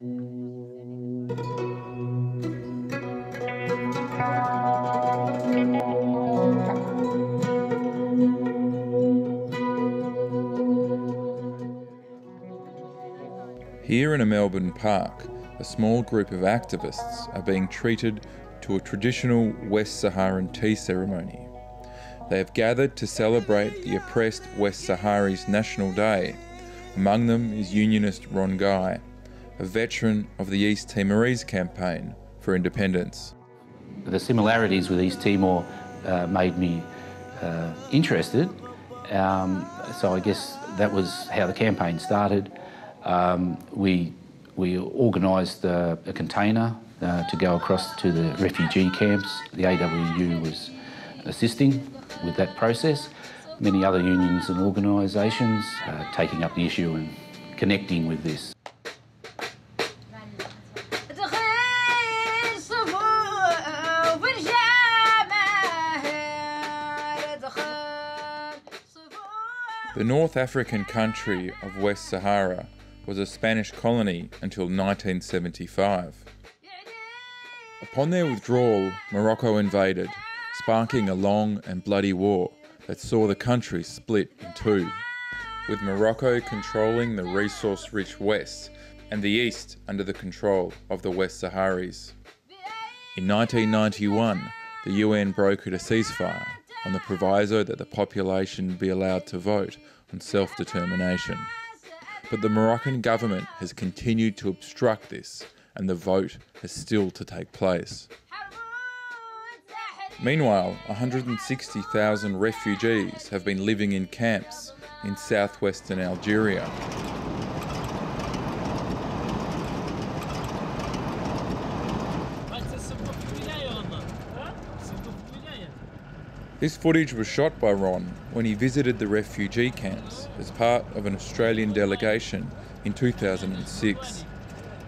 Here in a Melbourne park, a small group of activists are being treated to a traditional West Saharan tea ceremony. They have gathered to celebrate the oppressed West Sahrawi's National Day. Among them is unionist Ron Guy, a veteran of the East Timorese campaign for independence. The similarities with East Timor made me interested, so I guess that was how the campaign started. We organised a container to go across to the refugee camps. The AWU was assisting with that process. Many other unions and organisations taking up the issue and connecting with this. The North African country of West Sahara was a Spanish colony until 1975. Upon their withdrawal, Morocco invaded, sparking a long and bloody war that saw the country split in two, with Morocco controlling the resource-rich West and the East under the control of the West Sahrawis. In 1991, the UN brokered a ceasefire on the proviso that the population be allowed to vote on self-determination. But the Moroccan government has continued to obstruct this, and the vote has still to take place. Meanwhile, 160,000 refugees have been living in camps in southwestern Algeria. This footage was shot by Ron when he visited the refugee camps as part of an Australian delegation in 2006,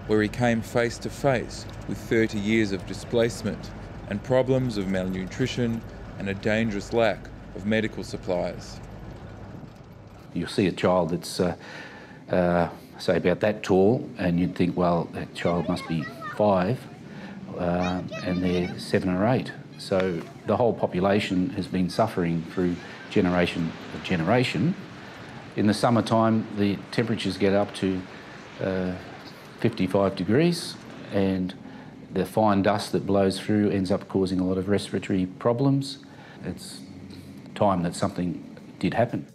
where he came face to face with 30 years of displacement and problems of malnutrition and a dangerous lack of medical supplies. You'll see a child that's, say, about that tall, and you'd think, well, that child must be 5, and they're 7 or 8. So the whole population has been suffering through generation of generation. In the summertime, the temperatures get up to 55 degrees, and the fine dust that blows through ends up causing a lot of respiratory problems. It's time that something did happen.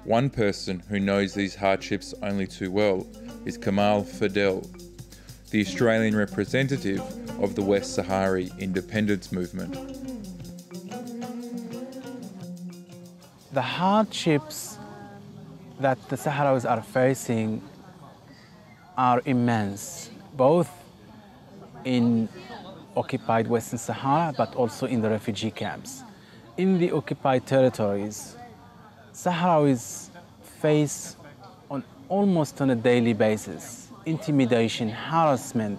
One person who knows these hardships only too well is Kamal Fadel, the Australian representative of the West Sahrawi independence movement. The hardships that the Sahrawis are facing are immense, both in occupied Western Sahara, but also in the refugee camps. In the occupied territories, Sahrawis face almost on a daily basis intimidation, harassment,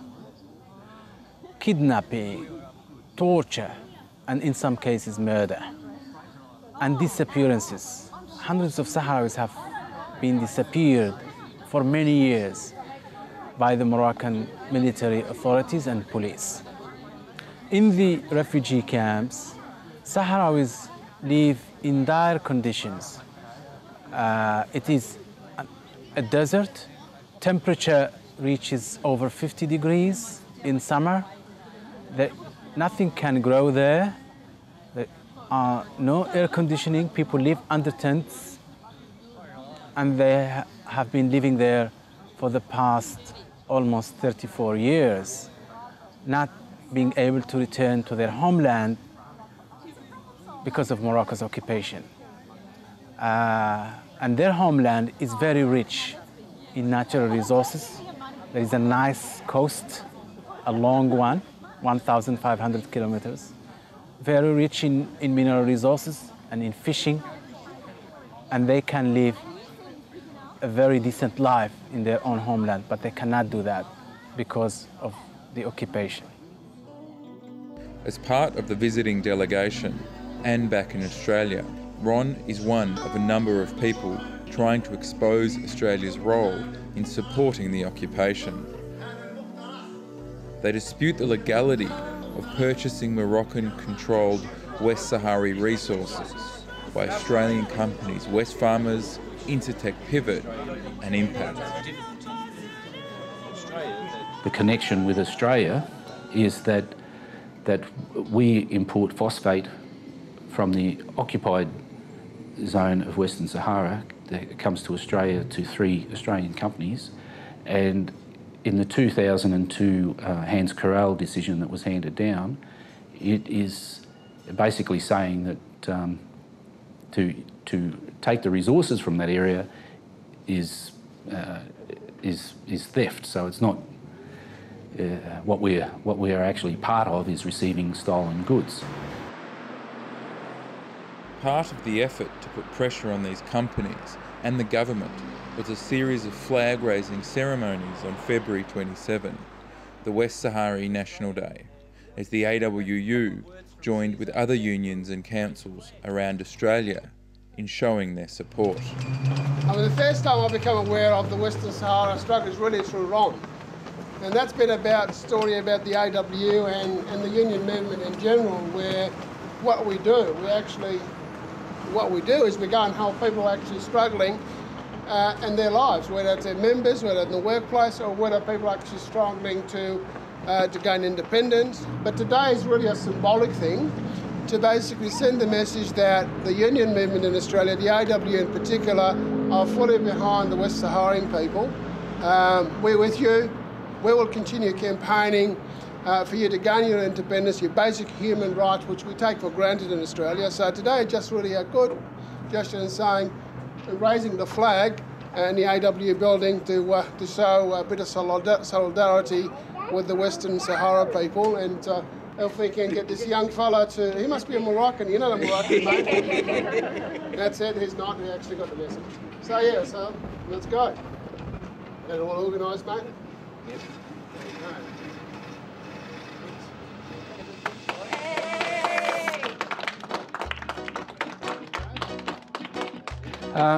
kidnapping, torture, and in some cases murder, and disappearances. Hundreds of Sahrawis have been disappeared for many years by the Moroccan military authorities and police. In the refugee camps, Sahrawis live in dire conditions. It is a desert. Temperature reaches over 50 degrees in summer. Nothing can grow there. There are no air conditioning. People live under tents, and they have been living there for the past almost 34 years, not being able to return to their homeland because of Morocco's occupation. And their homeland is very rich in natural resources. There is a nice coast, a long one, 1,500 kilometers, very rich in mineral resources and in fishing, and they can live a very decent life in their own homeland, but they cannot do that because of the occupation. As part of the visiting delegation and back in Australia, Ron is one of a number of people trying to expose Australia's role in supporting the occupation. They dispute the legality of purchasing Moroccan-controlled West Sahrawi resources by Australian companies Wesfarmers, Intertech Pivot and Impact. The connection with Australia is that we import phosphate from the occupied zone of Western Sahara that comes to Australia to 3 Australian companies, and in the 2002 Hans Corral decision that was handed down, it is basically saying that to take the resources from that area is theft. So it's not what we are actually part of is receiving stolen goods. Part of the effort to put pressure on these companies and the government was a series of flag-raising ceremonies on February 27, the West Sahara National Day, as the AWU joined with other unions and councils around Australia in showing their support. I mean, the first time I became aware of the Western Sahara struggle is really through Ron. And that's been about a story about the AWU and the union movement in general, where what we do is we go and help people actually struggling in their lives, whether it's their members, whether in the workplace, or whether people are actually struggling to gain independence. But today is really a symbolic thing to basically send the message that the union movement in Australia, the AWU in particular, are fully behind the West Saharan people. We're with you. We will continue campaigning for you to gain your independence, your basic human rights, which we take for granted in Australia. So today, just really a good gesture in saying, raising the flag in the AWU building to show a bit of solidarity with the Western Sahara people. And if we can get this young fella to, he must be a Moroccan, you're not a Moroccan, mate. That's it, he's not, he actually got the message. So yeah, so let's go. That all organised, mate? Yep.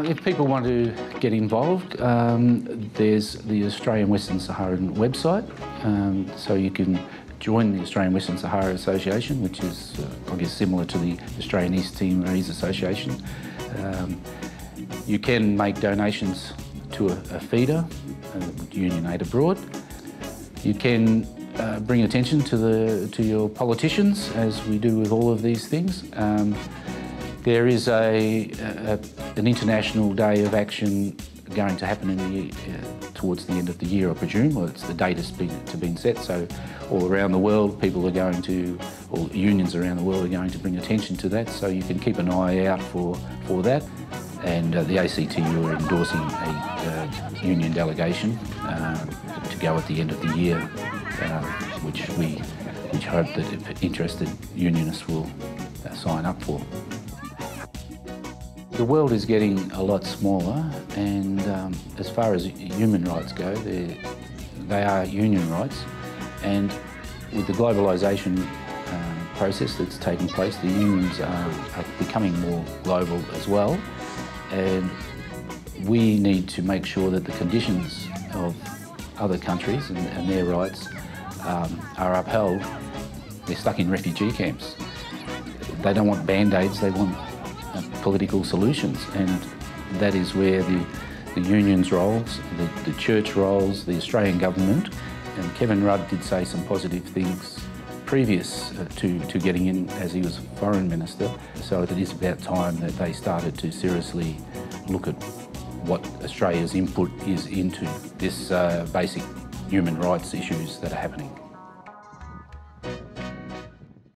If people want to get involved, there's the Australian Western Saharan website, so you can join the Australian Western Sahara Association, which is, I guess, similar to the Australian East Timorese Association. You can make donations to a feeder, Union Aid Abroad. You can bring attention to your politicians, as we do with all of these things. There is an international day of action going to happen towards the end of the year, I presume. Well, it's the date has been set, so all around the world people are going to, or unions around the world are going to bring attention to that, so you can keep an eye out for that. And the ACTU are endorsing a union delegation to go at the end of the year, which hope that interested unionists will sign up for. The world is getting a lot smaller, and as far as human rights go, they are union rights, and with the globalisation process that's taking place, the unions are becoming more global as well, and we need to make sure that the conditions of other countries and their rights are upheld. They're stuck in refugee camps. They don't want band-aids, they want political solutions, and that is where the unions' roles, the church roles, the Australian government, and Kevin Rudd did say some positive things previous to getting in as he was Foreign Minister, so it is about time that they started to seriously look at what Australia's input is into this basic human rights issues that are happening.